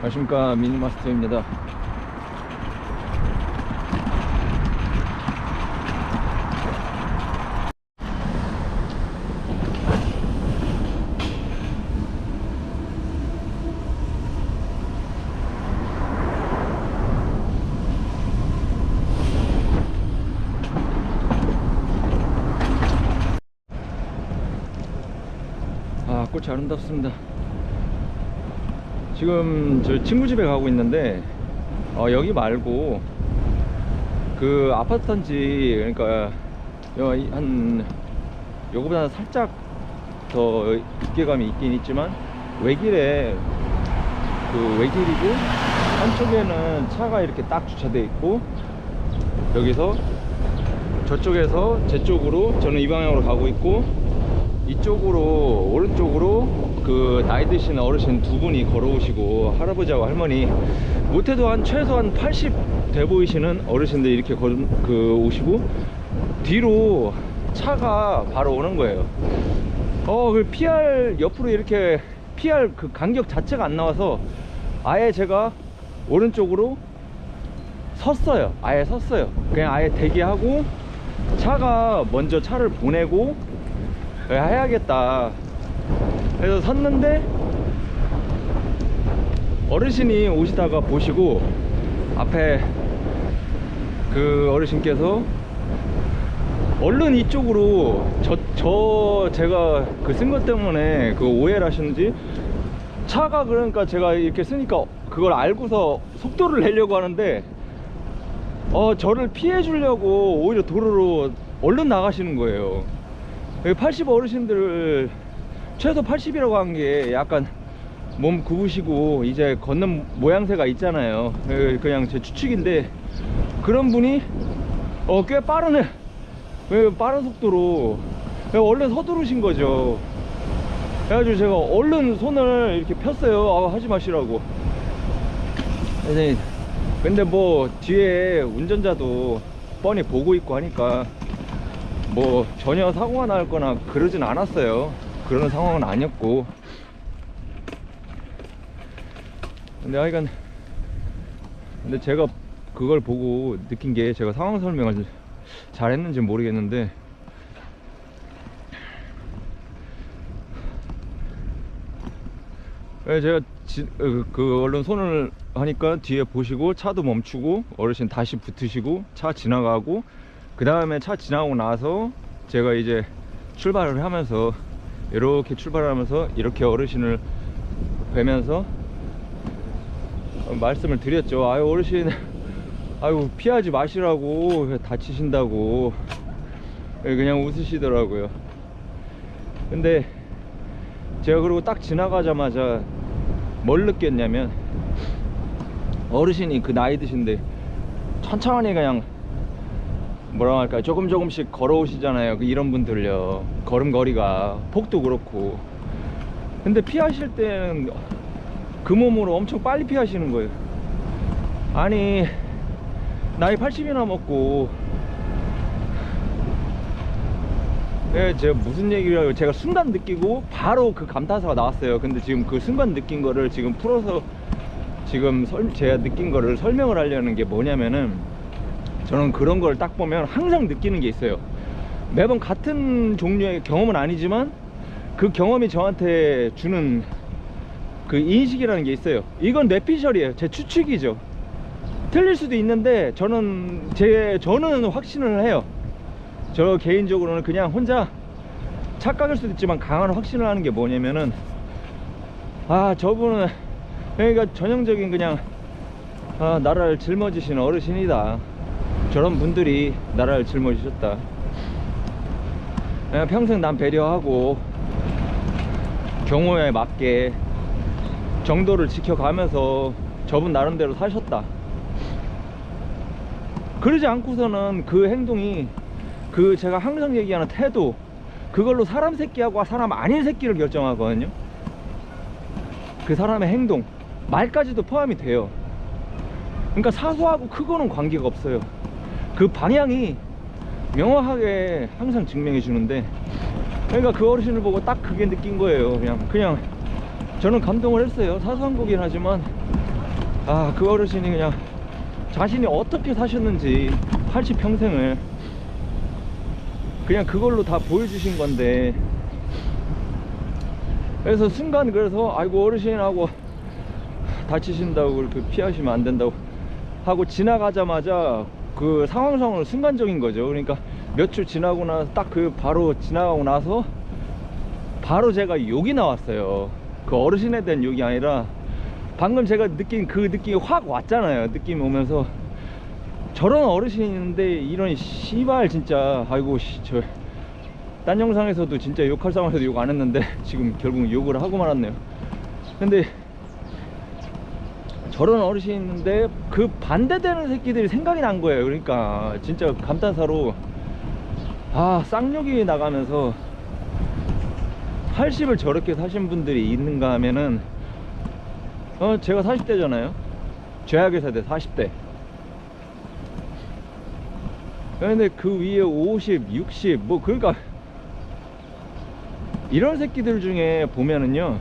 안녕하십니까, 미니마스터입니다. 꽃이 아름답습니다. 지금 저 친구 집에 가고 있는데 여기 말고 그 아파트 단지, 그러니까 한 요거보다 살짝 더 두께감이 있긴 있지만 외길에 외길이고, 한쪽에는 차가 이렇게 딱 주차되어 있고, 여기서 저쪽에서 제 쪽으로, 저는 이 방향으로 가고 있고, 이쪽으로 오른쪽으로 그 나이 드신 어르신 두 분이 걸어오시고, 할아버지하고 할머니, 못해도 한 최소한 80 돼 보이시는 어르신들이 이렇게 오시고, 뒤로 차가 바로 오는 거예요. 그 옆으로 이렇게 피할 그 간격 자체가 안 나와서 아예 제가 오른쪽으로 섰어요. 아예 섰어요. 그냥 아예 대기하고 차가 먼저 차를 보내고 해야겠다 그래서 섰는데, 어르신이 오시다가 보시고 앞에 그 어르신께서 얼른 이쪽으로, 제가 그 쓴 것 때문에 그 오해를 하셨는지, 차가, 그러니까 제가 이렇게 쓰니까 그걸 알고서 속도를 내려고 하는데 저를 피해 주려고 오히려 도로로 얼른 나가시는 거예요. 80 어르신들 최소 80이라고 한 게 약간 몸 굽으시고 이제 걷는 모양새가 있잖아요. 그냥 제 추측인데, 그런 분이 꽤 빠른 속도로 얼른 서두르신 거죠. 그래가지고 제가 얼른 손을 이렇게 폈어요. 하지 마시라고. 근데 뭐 뒤에 운전자도 뻔히 보고 있고 하니까 뭐 전혀 사고가 날 거나 그러진 않았어요. 그런 상황은 아니었고. 근데 제가 그걸 보고 느낀 게, 제가 상황 설명을 잘 했는지 모르겠는데, 제가 얼른 손을 하니까 뒤에 보시고 차도 멈추고 어르신 다시 붙으시고 차 지나가고, 그 다음에 차 지나고 나서 제가 이제 출발을 하면서, 이렇게 출발하면서 이렇게 어르신을 뵈면서 말씀을 드렸죠. 어르신, 피하지 마시라고, 다치신다고. 그냥 웃으시더라고요. 근데 제가 그러고 딱 지나가자마자 뭘 느꼈냐면, 어르신이 그 나이 드신데 천천히 그냥 뭐라 할까요, 조금씩 걸어오시잖아요. 이런 분들요, 걸음걸이가 폭도 그렇고. 근데 피하실 때는 그 몸으로 엄청 빨리 피하시는 거예요. 아니, 나이 80이나 먹고, 제가 무슨 얘기를 하고, 제가 순간 느끼고 바로 그 감탄사가 나왔어요. 근데 지금 그 순간 느낀 거를 지금 풀어서 지금 제가 느낀 거를 설명을 하려는 게 뭐냐면은, 저는 그런 걸 딱 보면 항상 느끼는 게 있어요. 매번 같은 종류의 경험은 아니지만 그 경험이 저한테 주는 그 인식이라는 게 있어요. 이건 뇌피셜이에요. 제 추측이죠. 틀릴 수도 있는데 저는 확신을 해요. 저 개인적으로는 그냥 혼자 착각일 수도 있지만 강한 확신을 하는 게 뭐냐면은, 저분은 그러니까 전형적인 그냥 나라를 짊어지신 어르신이다. 저런 분들이 나라를 짊어지셨다. 그냥 평생 남 배려하고 경호에 맞게 정도를 지켜가면서 저분 나름대로 사셨다. 그러지 않고서는 그 행동이, 제가 항상 얘기하는 태도, 그걸로 사람 새끼하고 사람 아닌 새끼를 결정하거든요. 그 사람의 행동, 말까지도 포함이 돼요. 그러니까 사소하고 크고는 관계가 없어요. 그 방향이 명확하게 항상 증명해 주는데, 그러니까 그 어르신을 보고 딱 그게 느낀 거예요. 그냥 저는 감동을 했어요. 사소한 거긴 하지만 아, 그 어르신이 그냥 자신이 어떻게 사셨는지 80평생을 그냥 그걸로 다 보여주신 건데, 그래서 순간 그래서 아이고 어르신하고 다치신다고 그렇게 피하시면 안 된다고 하고 지나가자마자 그 상황상으로 순간적인 거죠. 그러니까 몇 초 지나고 나서 딱 그 바로 지나가고 나서 바로 제가 욕이 나왔어요. 그 어르신에 대한 욕이 아니라 방금 제가 느낀 그 느낌이 확 왔잖아요. 느낌이 오면서 저런 어르신이 있는데 이런 씨발 진짜, 아이고 저 딴 영상에서도 진짜 욕할 상황에서도 욕 안 했는데 지금 결국 욕을 하고 말았네요. 근데 저런 어르신이 있는데 그 반대되는 새끼들이 생각이 난 거예요. 그러니까 진짜 감탄사로 아, 쌍욕이 나가면서 80을 저렇게 사신 분들이 있는가 하면은 제가 40대잖아요 최악의 세대 40대. 근데 그 위에 50, 60 뭐 그러니까 이런 새끼들 중에 보면은요,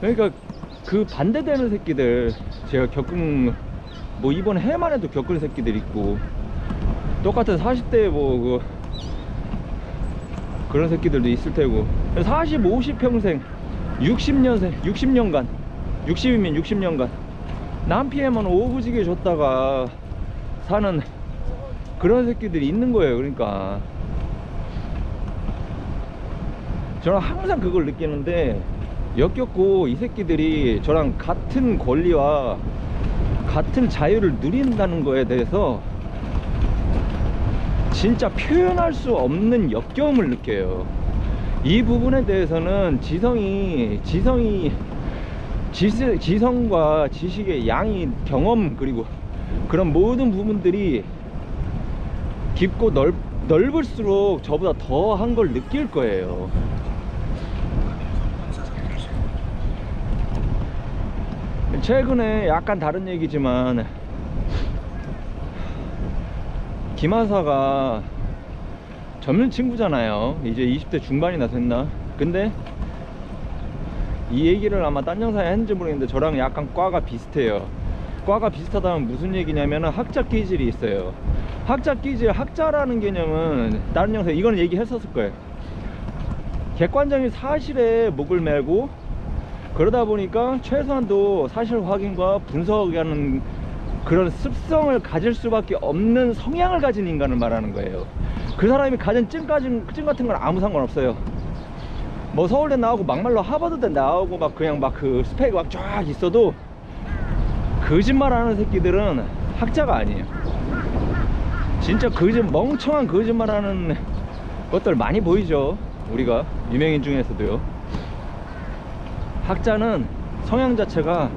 그러니까 그 반대되는 새끼들 제가 겪은 뭐 이번 해만 해도 겪은 새끼들 있고 똑같은 40대 뭐 그런 새끼들도 있을 테고 40, 50평생 60년생 60년간 60이면 60년간 남 피해만 오부지게 줬다가 사는 그런 새끼들이 있는 거예요. 그러니까 저는 항상 그걸 느끼는데, 역겹고 이 새끼들이 저랑 같은 권리와 같은 자유를 누린다는 거에 대해서 진짜 표현할 수 없는 역겨움을 느껴요. 이 부분에 대해서는 지성과 지식의 양이, 경험, 그리고 그런 모든 부분들이 깊고 넓을수록 저보다 더 한 걸 느낄 거예요. 최근에 약간 다른 얘기지만 김하사가 젊은 친구잖아요. 이제 20대 중반이나 됐나? 근데 이 얘기를 아마 딴 영상에 했는지 모르겠는데 저랑 약간 과가 비슷해요. 과가 비슷하다면 무슨 얘기냐면 학자 기질이 있어요. 학자 기질, 학자라는 개념은 다른 영상에 이거는 얘기했었을 거예요. 객관적인 사실에 목을 메고 그러다 보니까 최소한도 사실 확인과 분석하는 그런 습성을 가질 수밖에 없는 성향을 가진 인간을 말하는 거예요. 그 사람이 가진 찜 같은 건 아무 상관없어요. 뭐 서울대 나오고 막말로 하버드대 나오고 막 그냥 막 그 스펙이 막 쫙 있어도 거짓말하는 새끼들은 학자가 아니에요. 진짜 멍청한 거짓말하는 것들 많이 보이죠. 우리가 유명인 중에서도요. 학자는 성향 자체가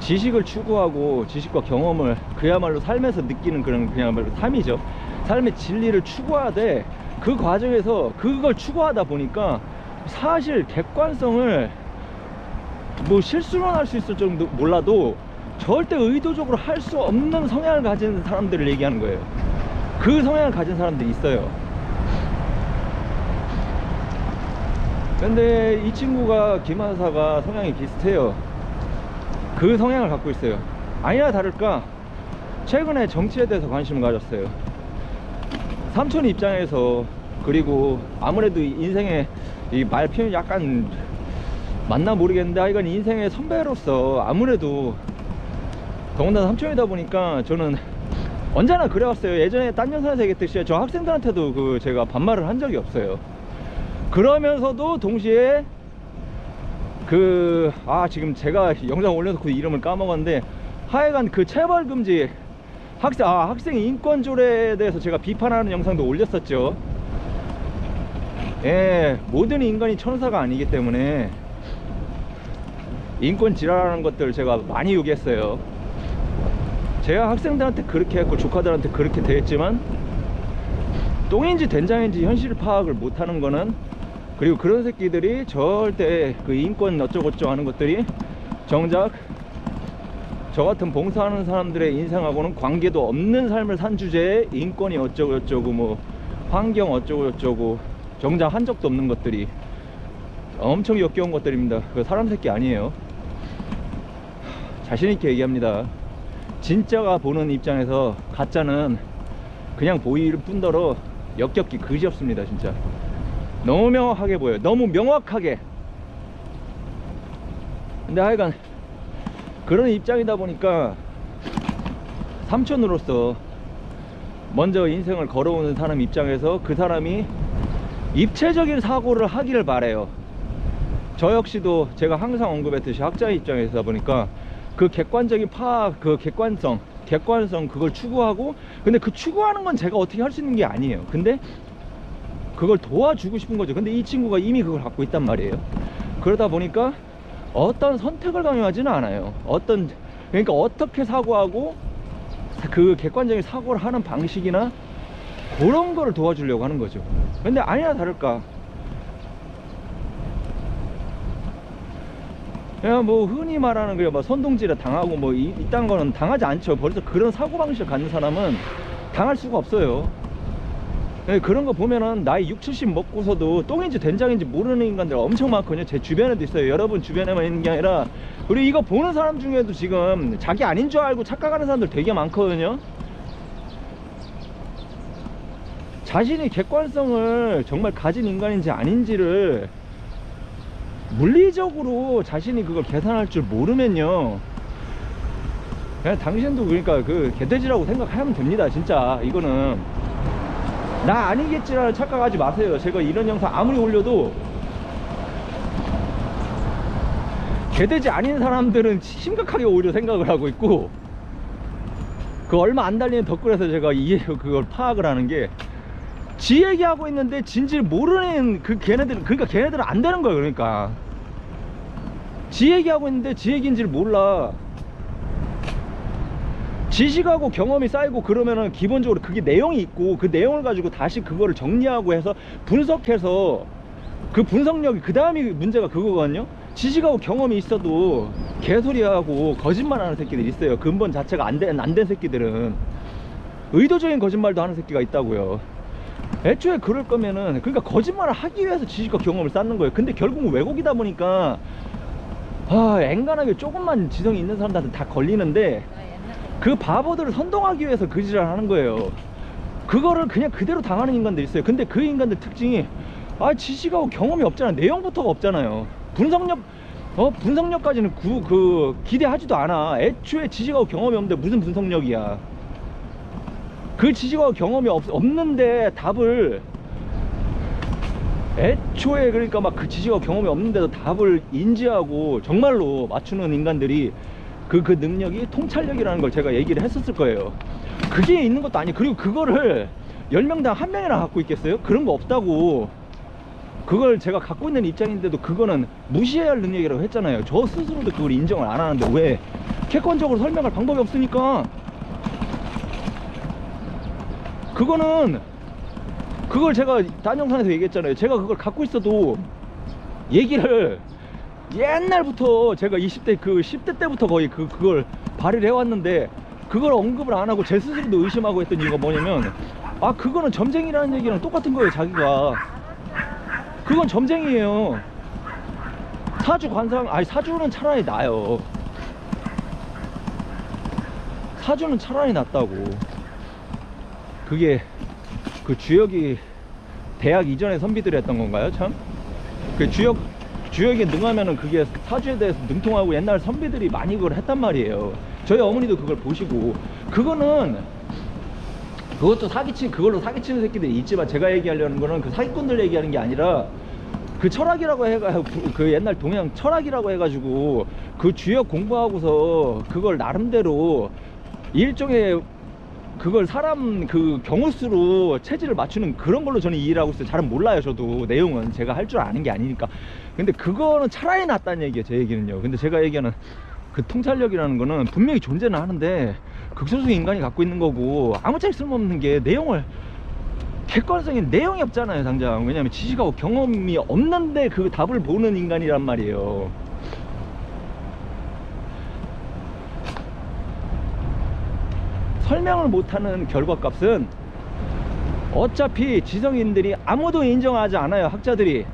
지식을 추구하고 지식과 경험을 그야말로 삶에서 느끼는 그런 그야말로 삶이죠. 삶의 진리를 추구하되 그 과정에서 그걸 추구하다 보니까 사실 객관성을 뭐 실수만 할 수 있을 정도 몰라도 절대 의도적으로 할 수 없는 성향을 가진 사람들을 얘기하는 거예요. 그 성향을 가진 사람들이 있어요. 근데 이 친구가 김하사가 성향이 비슷해요. 그 성향을 갖고 있어요. 아니나 다를까 최근에 정치에 대해서 관심을 가졌어요. 삼촌 입장에서, 그리고 아무래도 인생의 이 말 표현이 약간 맞나 모르겠는데 이건 인생의 선배로서 아무래도 더군다나 삼촌이다 보니까 저는 언제나 그래왔어요. 예전에 딴 영상에서 얘기했듯이 저 학생들한테도 제가 반말을 한 적이 없어요. 그러면서도 동시에 지금 제가 영상 올려놓고 이름을 까먹었는데 하여간 그 체벌금지 학생 인권조례에 대해서 제가 비판하는 영상도 올렸었죠. 예, 모든 인간이 천사가 아니기 때문에 인권 지랄하는 것들 제가 많이 요구했어요. 제가 학생들한테 그렇게 했고 조카들한테 그렇게 대했지만 똥인지 된장인지 현실 파악을 못하는 거는, 그리고 그런 새끼들이 절대 그 인권 어쩌고저쩌고 하는 것들이 정작 저 같은 봉사하는 사람들의 인생하고는 관계도 없는 삶을 산 주제에 인권이 어쩌고저쩌고 뭐 환경 어쩌고저쩌고 정작 한 적도 없는 것들이 엄청 역겨운 것들입니다. 그 사람 새끼 아니에요. 자신있게 얘기합니다. 진짜가 보는 입장에서 가짜는 그냥 보일 뿐더러 역겹기 그지없습니다. 진짜 너무 명확하게 보여요. 너무 명확하게. 근데 하여간 그런 입장이다 보니까 삼촌으로서 먼저 인생을 걸어오는 사람 입장에서 그 사람이 입체적인 사고를 하기를 바래요. 저 역시도 제가 항상 언급했듯이 학자의 입장에서 보니까 그 객관적인 파악, 그 객관성 그걸 추구하고, 근데 그 추구하는 건 제가 어떻게 할 수 있는 게 아니에요. 근데 그걸 도와주고 싶은 거죠. 근데 이 친구가 이미 그걸 갖고 있단 말이에요. 그러다 보니까 어떤 선택을 강요하지는 않아요. 그러니까 어떻게 사고하고 그 객관적인 사고를 하는 방식이나 그런 거를 도와주려고 하는 거죠. 근데 아니나 다를까 그냥 뭐 흔히 말하는 그 뭐 선동질에 당하고 뭐 이딴 거는 당하지 않죠. 벌써 그런 사고방식을 갖는 사람은 당할 수가 없어요. 그런 거 보면은 나이 60, 70 먹고서도 똥인지 된장인지 모르는 인간들 엄청 많거든요. 제 주변에도 있어요. 여러분 주변에만 있는 게 아니라 우리 이거 보는 사람 중에도 지금 자기 아닌 줄 알고 착각하는 사람들 되게 많거든요. 자신이 객관성을 정말 가진 인간인지 아닌지를 물리적으로 자신이 그걸 계산할 줄 모르면요, 그냥 당신도 그러니까 그 개돼지라고 생각하면 됩니다. 진짜 이거는 나 아니겠지라는 착각하지 마세요. 제가 이런 영상 아무리 올려도 개돼지 아닌 사람들은 심각하게 오히려 생각을 하고 있고, 그 얼마 안 달리는 덧글에서 제가 그걸 파악을 하는 게, 지 얘기하고 있는데 진실 모르는 그 걔네들은, 그러니까 걔네들은 안 되는 거예요. 그러니까 지 얘기하고 있는데 지 얘기인지를 몰라. 지식하고 경험이 쌓이고 그러면은 기본적으로 그게 내용이 있고, 그 내용을 가지고 다시 그거를 정리하고 해서 분석해서 그 분석력이, 그 다음이 문제가 그거거든요. 지식하고 경험이 있어도 개소리하고 거짓말하는 새끼들이 있어요. 근본 자체가 안 된 새끼들은 의도적인 거짓말도 하는 새끼가 있다고요. 애초에 그럴 거면은, 그러니까 거짓말을 하기 위해서 지식과 경험을 쌓는 거예요. 근데 결국은 왜곡이다 보니까 앵간하게 조금만 지성이 있는 사람들한테 다 걸리는데, 그 바보들을 선동하기 위해서 그 짓을 하는 거예요. 그거를 그냥 그대로 당하는 인간들 있어요. 근데 그 인간들 특징이 지식하고 경험이 없잖아요. 내용부터가 없잖아요. 분석력까지는 기대하지도 않아. 애초에 지식하고 경험이 없는데 무슨 분석력이야. 그 지식하고 경험이 없는데 답을, 애초에 그러니까 막 그 지식하고 경험이 없는데도 답을 인지하고 정말로 맞추는 인간들이 그 능력이 통찰력이라는 걸 제가 얘기를 했었을 거예요. 그게 있는 것도 아니에요. 그리고 그거를 10명당 1명이나 갖고 있겠어요? 그런 거 없다고. 그걸 제가 갖고 있는 입장인데도 그거는 무시해야 할 능력이라고 했잖아요. 저 스스로도 그걸 인정을 안 하는데, 왜? 객관적으로 설명할 방법이 없으니까. 그걸 제가 딴 영상에서 얘기했잖아요. 제가 그걸 갖고 있어도 얘기를 옛날부터 제가 20대 10대 때부터 거의 그걸 발휘를 해왔는데, 그걸 언급을 안 하고 제 스스로도 의심하고 했던 이유가 뭐냐면, 그거는 점쟁이라는 얘기랑 똑같은 거예요. 자기가 그건 점쟁이에요. 사주는 차라리 나아요. 사주는 차라리 낫다고. 그게 그 주역이 대학 이전에 선비들이 했던 건가요? 참 그 주역에 능하면은 그게 사주에 대해서 능통하고, 옛날 선비들이 많이 그걸 했단 말이에요. 저희 어머니도 그걸 보시고. 그것도 그걸로 사기치는 새끼들이 있지만, 제가 얘기하려는 거는 그 사기꾼들 얘기하는 게 아니라, 그 철학이라고 그 옛날 동양 철학이라고 해가지고 그 주역 공부하고서 그걸 나름대로 일종의 그걸 사람 그 경우수로 체질을 맞추는 그런 걸로 저는 이해를 하고 있어요. 잘은 몰라요. 저도 내용은 제가 할 줄 아는 게 아니니까. 근데 그거는 차라리 낫다는 얘기예요. 제 얘기는요. 근데 제가 얘기하는 그 통찰력이라는 거는 분명히 존재는 하는데 극소수 인간이 갖고 있는 거고, 아무짝에 쓸모없는 게 객관적인 내용이 없잖아요. 당장. 왜냐면 지식하고 경험이 없는데 그 답을 보는 인간이란 말이에요. 설명을 못하는 결과값은 어차피 지성인들이 아무도 인정하지 않아요. 학자들이.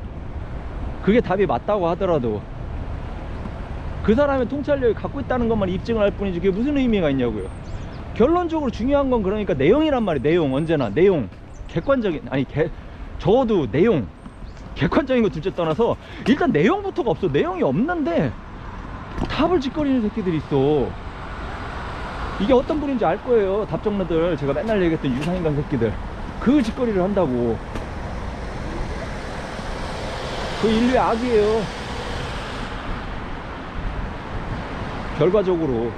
그게 답이 맞다고 하더라도 그 사람의 통찰력이 갖고 있다는 것만 입증을 할 뿐이지 그게 무슨 의미가 있냐고요. 결론적으로 중요한 건 그러니까 내용이란 말이에요. 내용. 언제나 내용. 객관적인, 아니 적어도 내용. 객관적인 거 둘째 떠나서 일단 내용부터가 없어. 내용이 없는데 답을 짓거리는 새끼들이 있어. 이게 어떤 분인지 알 거예요. 답정너들, 제가 맨날 얘기했던 유상인간 새끼들. 그 짓거리를 한다고. 그 인류의 악이에요. 결과적으로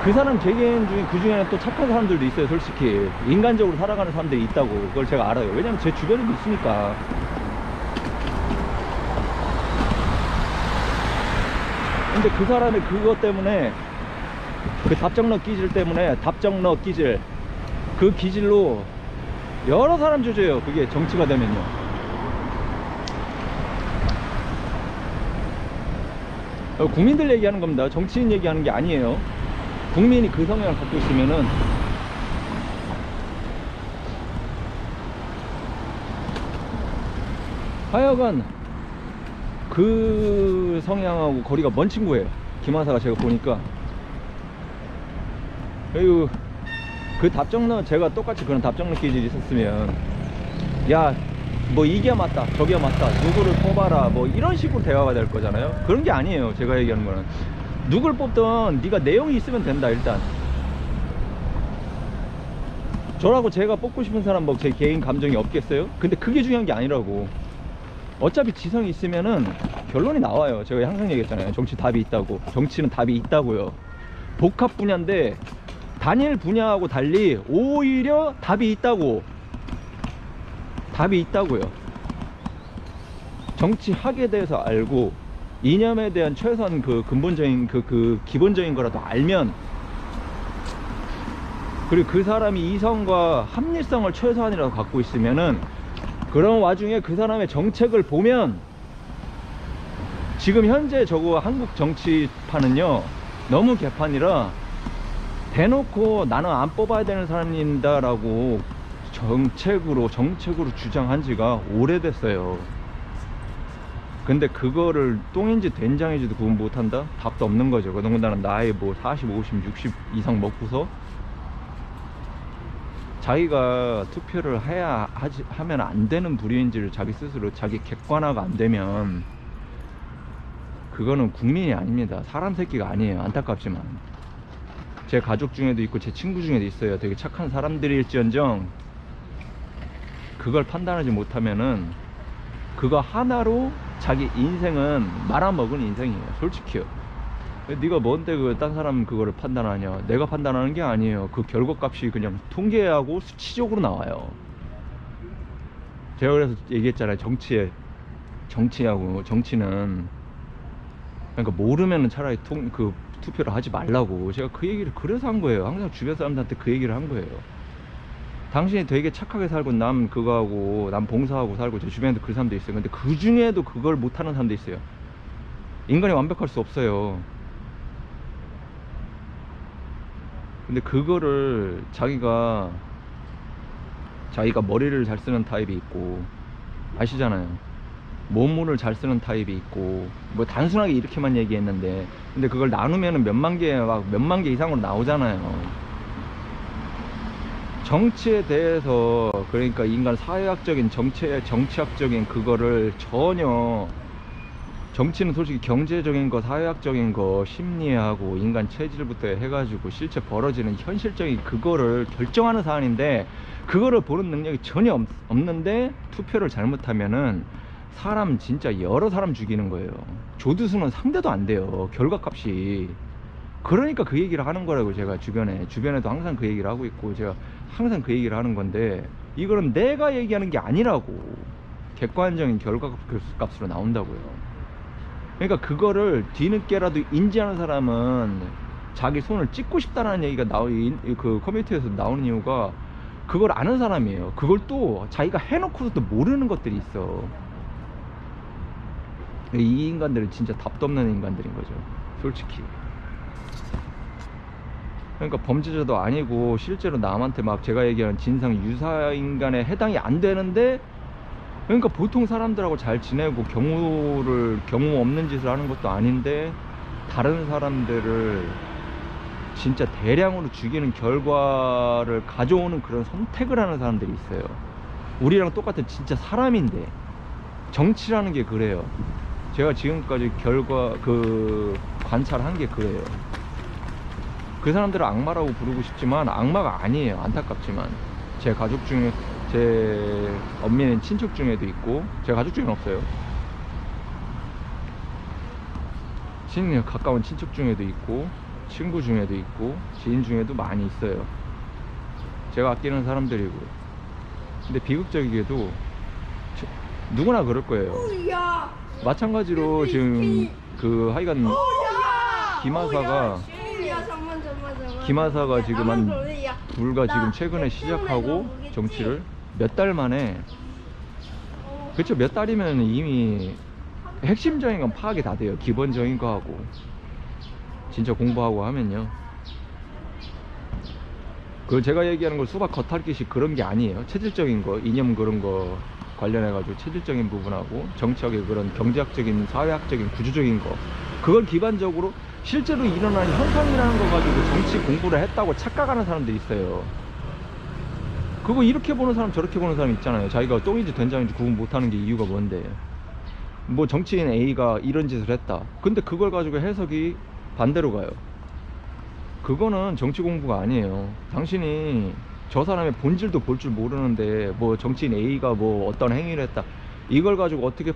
그 사람 개개인 중에, 그 중에는 또 착한 사람들도 있어요. 솔직히 인간적으로 살아가는 사람들이 있다고. 그걸 제가 알아요. 왜냐면 제 주변에도 있으니까. 근데 그 사람의 그것 때문에, 그 답정너 기질 때문에, 답정너 기질, 그 기질로 여러 사람 조져요. 그게 정치가 되면요. 국민들 얘기하는 겁니다. 정치인 얘기하는 게 아니에요. 국민이 그 성향을 갖고 있으면은 하여간 그 성향하고 거리가 먼 친구예요. 김하사가. 제가 보니까 그리고 그 답정너, 제가 똑같이 그런 답정너 기질이 있었으면 야 뭐 이게 맞다 저게 맞다 누구를 뽑아라 뭐 이런 식으로 대화가 될 거잖아요. 그런 게 아니에요. 제가 얘기하는 거는 누굴 뽑든 네가 내용이 있으면 된다. 일단 저라고 제가 뽑고 싶은 사람 뭐 제 개인 감정이 없겠어요? 근데 그게 중요한 게 아니라고. 어차피 지성이 있으면은 결론이 나와요. 제가 항상 얘기했잖아요. 정치 답이 있다고. 정치는 답이 있다고요. 복합 분야인데 단일 분야하고 달리 오히려 답이 있다고. 답이 있다고요. 정치학에 대해서 알고 이념에 대한 최소한 그 근본적인 그 기본적인 거라도 알면, 그리고 그 사람이 이성과 합리성을 최소한이라도 갖고 있으면은, 그런 와중에 그 사람의 정책을 보면, 지금 현재 저거 한국 정치판은요 너무 개판이라 대놓고 나는 안 뽑아야 되는 사람입니다 라고 정책으로 주장한 지가 오래됐어요. 근데 그거를 똥인지 된장인지도 구분 못한다? 답도 없는 거죠. 더군다나 나이 뭐 40, 50, 60 이상 먹고서 자기가 투표를 하면 안 되는 부류인지를 자기 스스로 자기 객관화가 안 되면 그거는 국민이 아닙니다. 사람 새끼가 아니에요. 안타깝지만 제 가족 중에도 있고 제 친구 중에도 있어요. 되게 착한 사람들일지언정 그걸 판단하지 못하면은 그거 하나로 자기 인생은 말아먹은 인생이에요. 솔직히요. 네가 뭔데 그 딴 사람 그거를 판단하냐. 내가 판단하는 게 아니에요. 그 결과값이 그냥 통계하고 수치적으로 나와요. 제가 그래서 얘기했잖아요. 정치는 그러니까 모르면은 차라리 그 투표를 하지 말라고. 제가 그 얘기를 그래서 한 거예요. 항상 주변 사람들한테 그 얘기를 한 거예요. 당신이 되게 착하게 살고 남 그거하고 남 봉사하고 살고, 제 주변에도 그 사람도 있어요. 근데 그 중에도 그걸 못하는 사람도 있어요. 인간이 완벽할 수 없어요. 근데 그거를 자기가 머리를 잘 쓰는 타입이 있고, 아시잖아요. 몸문을 잘 쓰는 타입이 있고, 뭐 단순하게 이렇게만 얘기했는데, 근데 그걸 나누면은 몇만 개 이상으로 나오잖아요. 정치에 대해서, 그러니까 인간 사회학적인 정치학적인 그거를 전혀, 정치는 솔직히 경제적인 거, 사회학적인 거, 심리하고 인간 체질부터 해가지고 실제 벌어지는 현실적인 그거를 결정하는 사안인데, 그거를 보는 능력이 전혀 없는데 투표를 잘못하면은 사람 진짜 여러 사람 죽이는 거예요. 조두수는 상대도 안 돼요. 결과값이. 그러니까 그 얘기를 하는 거라고. 제가 주변에도 항상 그 얘기를 하고 있고, 제가 항상 그 얘기를 하는 건데, 이거는 내가 얘기하는 게 아니라고. 객관적인 결과값으로 나온다고요. 그러니까 그거를 뒤늦게라도 인지하는 사람은 자기 손을 찢고 싶다는 얘기가 그 커뮤니티에서 나오는 이유가 그걸 아는 사람이에요. 그걸 또 자기가 해놓고서도 모르는 것들이 있어. 이 인간들은 진짜 답도 없는 인간들인 거죠. 솔직히. 그러니까 범죄자도 아니고 실제로 남한테 막 제가 얘기하는 진상 유사인간에 해당이 안 되는데 그러니까 보통 사람들하고 잘 지내고 경우 없는 짓을 하는 것도 아닌데 다른 사람들을 진짜 대량으로 죽이는 결과를 가져오는 그런 선택을 하는 사람들이 있어요. 우리랑 똑같은 진짜 사람인데. 정치라는 게 그래요. 제가 지금까지 관찰한 게 그래요. 그 사람들을 악마라고 부르고 싶지만 악마가 아니에요. 안타깝지만 제 가족 중에, 제 엄밀한 친척 중에도 있고, 제 가족 중에는 없어요. 가까운 친척 중에도 있고, 친구 중에도 있고, 지인 중에도 많이 있어요. 제가 아끼는 사람들이고. 근데 비극적이게도 누구나 그럴 거예요. 마찬가지로 지금 하여간 김하사가 지금 불과 지금 최근에 시작하고 정치를 몇 달 만에, 그쵸, 몇 달이면 이미 핵심적인 건 파악이 다 돼요. 기본적인 거 하고 진짜 공부하고 하면요. 그 제가 얘기하는 거 수박 겉핥기식 그런 게 아니에요. 체질적인 거, 이념 그런 거 관련해 가지고 체질적인 부분하고 정치학의 그런 경제학적인, 사회학적인, 구조적인 거, 그걸 기반적으로 실제로 일어나는 현상이라는 거 가지고 정치 공부를 했다고 착각하는 사람들이 있어요. 그거 이렇게 보는 사람 저렇게 보는 사람 있잖아요. 자기가 똥인지 된장인지 구분 못하는 게 이유가 뭔데, 뭐 정치인 A가 이런 짓을 했다, 근데 그걸 가지고 해석이 반대로 가요. 그거는 정치 공부가 아니에요. 당신이 저 사람의 본질도 볼 줄 모르는데 뭐 정치인 A가 뭐 어떤 행위를 했다, 이걸 가지고 어떻게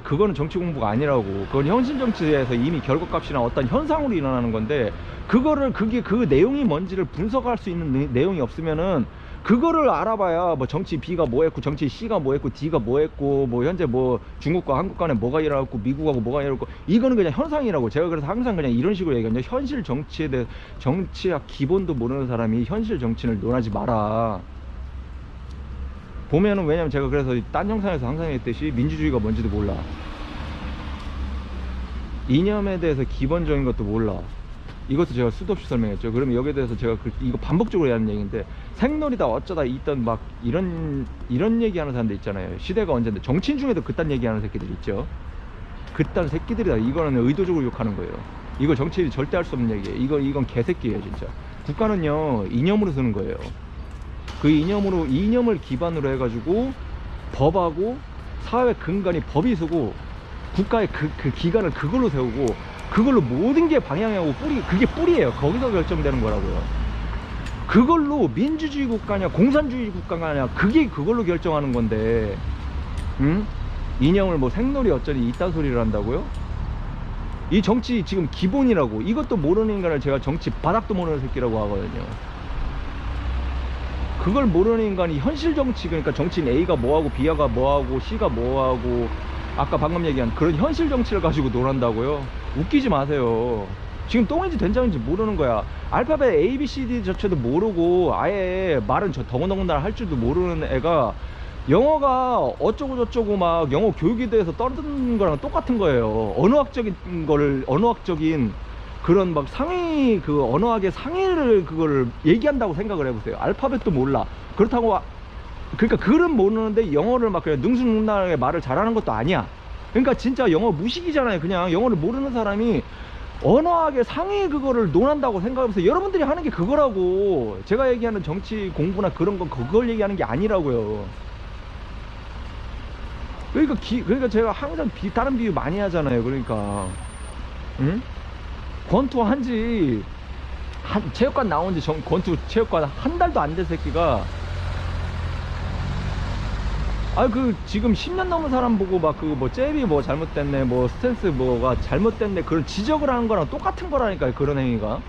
그거는 정치 공부가 아니라고. 그건 현실 정치에서 이미 결과값이나 어떤 현상으로 일어나는 건데, 그게 그 내용이 뭔지를 분석할 수 있는 내용이 없으면은 그거를 알아봐야 뭐 정치 B가 뭐 했고, 정치 C가 뭐 했고, D가 뭐 했고, 뭐 현재 뭐 중국과 한국 간에 뭐가 일어났고, 미국하고 뭐가 일어났고, 이거는 그냥 현상이라고. 제가 그래서 항상 그냥 이런 식으로 얘기합니다. 현실 정치에 대해, 정치학 기본도 모르는 사람이 현실 정치를 논하지 마라. 보면은, 왜냐면 제가 그래서 딴 영상에서 항상 했듯이 민주주의가 뭔지도 몰라, 이념에 대해서 기본적인 것도 몰라. 이것도 제가 수도 없이 설명했죠. 그러면 여기에 대해서 제가 이거 반복적으로 하는 얘기인데, 생놀이다 어쩌다 있던 막 이런 얘기하는 사람들 있잖아요. 시대가 언젠데. 정치인 중에도 그딴 얘기하는 새끼들 있죠. 그딴 새끼들이다. 이거는 의도적으로 욕하는 거예요. 이거 정치인이 절대 할 수 없는 얘기예요. 이건 개새끼예요 진짜. 국가는요 이념으로 쓰는 거예요. 그 이념을 기반으로 해가지고 법하고 사회 근간이 법이 쓰고, 국가의 그 기관을 그걸로 세우고, 그걸로 모든 게 방향하고 그게 뿌리예요. 거기서 결정되는 거라고요. 그걸로 민주주의 국가냐 공산주의 국가냐, 그걸로 결정하는 건데, 응? 이념을 뭐 생놀이 어쩌니 이딴 소리를 한다고요? 이 정치 지금 기본이라고. 이것도 모르는 인간을 제가 정치 바닥도 모르는 새끼라고 하거든요. 그걸 모르는 인간이 현실 정치, 그러니까 정치인 A가 뭐하고, B가 뭐하고, C가 뭐하고, 아까 방금 얘기한 그런 현실 정치를 가지고 놀한다고요? 웃기지 마세요. 지금 똥인지 된장인지 모르는 거야. 알파벳 A, B, C, D 자체도 모르고 아예 말은 더군다나 할 줄도 모르는 애가 영어가 어쩌고 저쩌고 막 영어 교육에 대해서 떠드는 거랑 똑같은 거예요. 언어학적인 그런 막 상위, 그 언어학의 상위를 그거를 얘기한다고 생각을 해보세요. 알파벳도 몰라. 그렇다고 그러니까 글은 모르는데 영어를 막 그냥 능수능란하게 말을 잘하는 것도 아니야. 그러니까 진짜 영어 무식이잖아요. 그냥 영어를 모르는 사람이 언어학의 상위 그거를 논한다고 생각하면서, 여러분들이 하는 게 그거라고. 제가 얘기하는 정치 공부나 그런 건 그걸 얘기하는 게 아니라고요. 그러니까 제가 항상 다른 비유 많이 하잖아요. 그러니까 응? 권투 한지 체육관 나온 지 권투 체육관 한 달도 안 된 새끼가, 지금 10년 넘은 사람 보고 막 뭐 잽이 뭐 잘못됐네, 뭐 스탠스 뭐가 잘못됐네, 그런 지적을 하는 거랑 똑같은 거라니까요. 그런 행위가.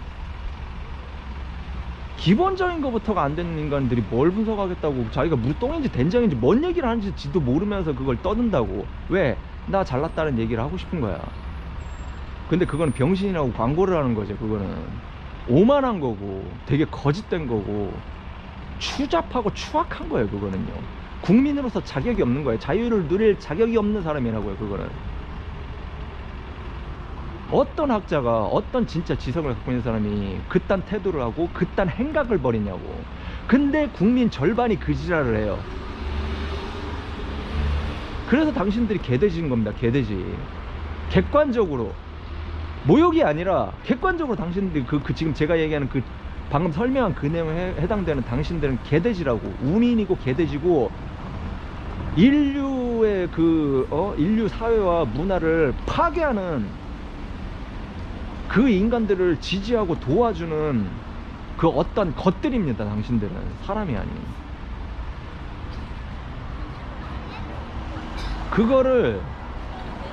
기본적인 거부터가 안 되는 인간들이 뭘 분석하겠다고, 자기가 물똥인지 된장인지 뭔 얘기를 하는지 지도 모르면서 그걸 떠든다고. 왜? 나 잘났다는 얘기를 하고 싶은 거야. 근데 그거는 병신이라고 광고를 하는 거죠. 그거는 오만한 거고 되게 거짓된 거고 추잡하고 추악한 거예요. 그거는요, 국민으로서 자격이 없는 거예요. 자유를 누릴 자격이 없는 사람이라고요. 그거는 어떤 학자가, 어떤 진짜 지성을 갖고 있는 사람이 그딴 태도를 하고 그딴 행각을 벌이냐고. 근데 국민 절반이 그 지랄을 해요. 그래서 당신들이 개돼지인 겁니다. 개돼지. 객관적으로 모욕이 아니라 객관적으로 당신들이 지금 제가 얘기하는 그 방금 설명한 그 내용에 해당되는 당신들은 개돼지라고. 운인이고 개돼지고, 인류의 인류 사회와 문화를 파괴하는 그 인간들을 지지하고 도와주는 그 어떤 것들입니다. 당신들은 사람이 아닌. 그거를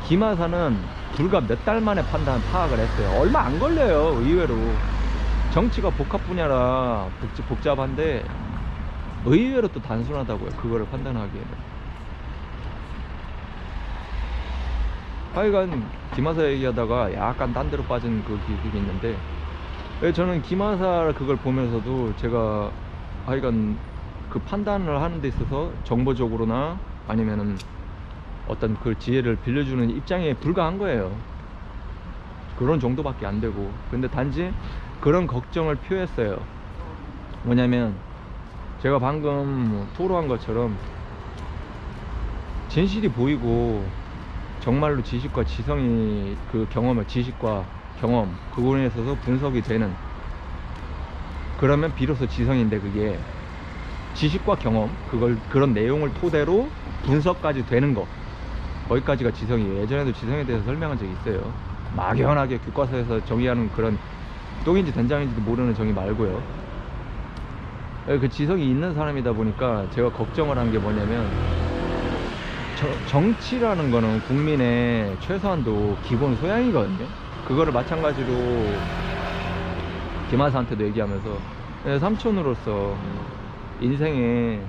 김하사는 불과 몇 달 만에 파악을 했어요. 얼마 안 걸려요. 의외로 정치가 복합 분야라 복잡한데 의외로 또 단순하다고요. 그거를 판단하기에는. 하여간 김하사 얘기하다가 약간 딴 데로 빠진 그 기억이 있는데, 저는 김하사 그걸 보면서도 제가 하여간 그 판단을 하는 데 있어서 정보적으로나 아니면은 어떤 그 지혜를 빌려주는 입장에 불과한 거예요. 그런 정도밖에 안 되고. 근데 단지 그런 걱정을 표했어요. 뭐냐면 제가 방금 토로한 것처럼 진실이 보이고 정말로 지식과 지성이 그 경험을, 지식과 경험 그거에 있어서 분석이 되는, 그러면 비로소 지성인데, 그게 지식과 경험 그런 내용을 토대로 분석까지 되는 거, 거기까지가 지성이에요. 예전에도 지성에 대해서 설명한 적이 있어요. 막연하게 교과서에서 정의하는 그런 똥인지 된장인지도 모르는 정의 말고요. 그 지성이 있는 사람이다 보니까 제가 걱정을 한 게 뭐냐면, 정치라는 거는 국민의 최소한도 기본 소양이거든요. 그거를 마찬가지로 김하사한테도 얘기하면서, 삼촌으로서 인생의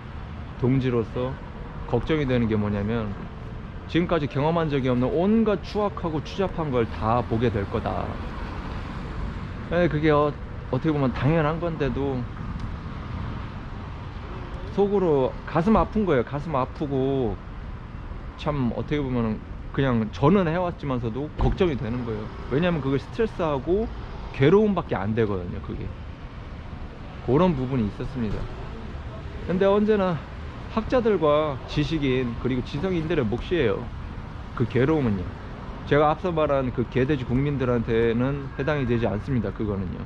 동지로서 걱정이 되는 게 뭐냐면, 지금까지 경험한 적이 없는 온갖 추악하고 추잡한 걸 다 보게 될 거다. 그게 어떻게 보면 당연한 건데도 속으로 가슴 아픈 거예요. 가슴 아프고 참 어떻게 보면 그냥 저는 해왔지만서도 걱정이 되는 거예요. 왜냐면 그게 스트레스하고 괴로움밖에 안 되거든요. 그게 그런 부분이 있었습니다. 근데 언제나 학자들과 지식인 그리고 지성인들의 몫이에요. 그 괴로움은요. 제가 앞서 말한 그 개돼지 국민들한테는 해당이 되지 않습니다. 그거는요.